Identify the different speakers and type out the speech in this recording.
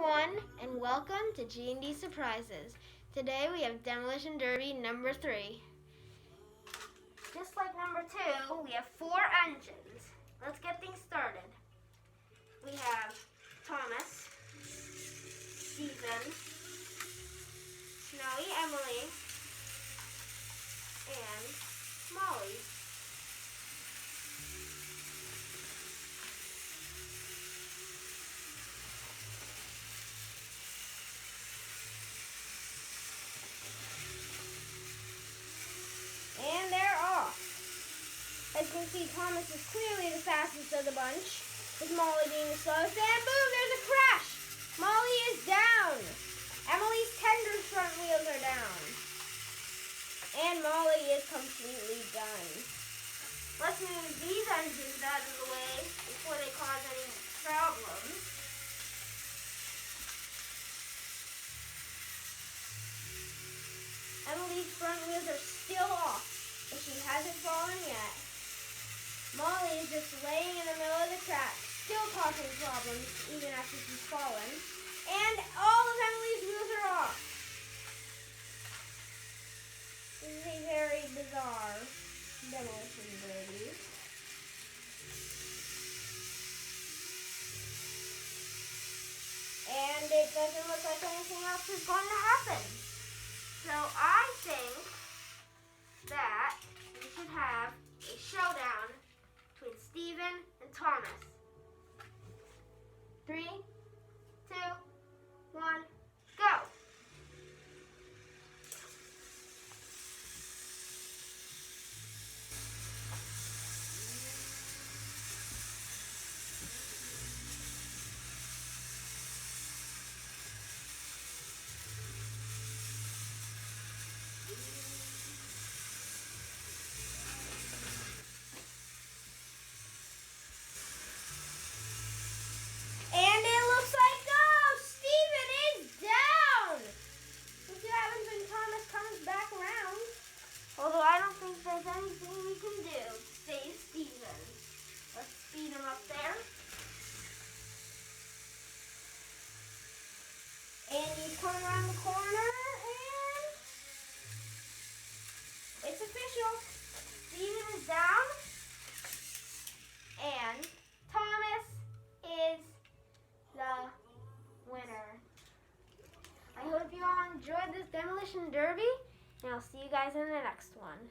Speaker 1: everyone, and welcome to G&D Surprises. Today we have Demolition Derby number 3. Just like number 2, we have 4 engines. Let's get things started. We have Thomas, Stephen, Snowy Emily, and Molly. And they're off. As you can see, Thomas is clearly the fastest of the bunch, with Molly being the slowest. And boom, there's a crash! Molly is down. Emily's tender front wheels are down. And Molly is completely done. Let's move these engines out of the way before they cause any problems. Emily's front wheels are still off, but she hasn't fallen yet. Molly is just laying in the middle of the track, still causing problems even after she's fallen. And all of Emily's wheels are off. This is a very bizarre demolition derby. And it doesn't look like anything else is going to happen. So I think that we should have a showdown between Stephen and Thomas. 3, 2, 1, go! And it looks like, oh, Stephen is down! We'll see what happens when Thomas comes back around. Although I don't think there's anything we can do to save Stephen. Let's speed him up there. And he's coming around the corner, and it's official. Stephen is down, and Thomas is the winner. I hope you all enjoyed this demolition derby, and I'll see you guys in the next one.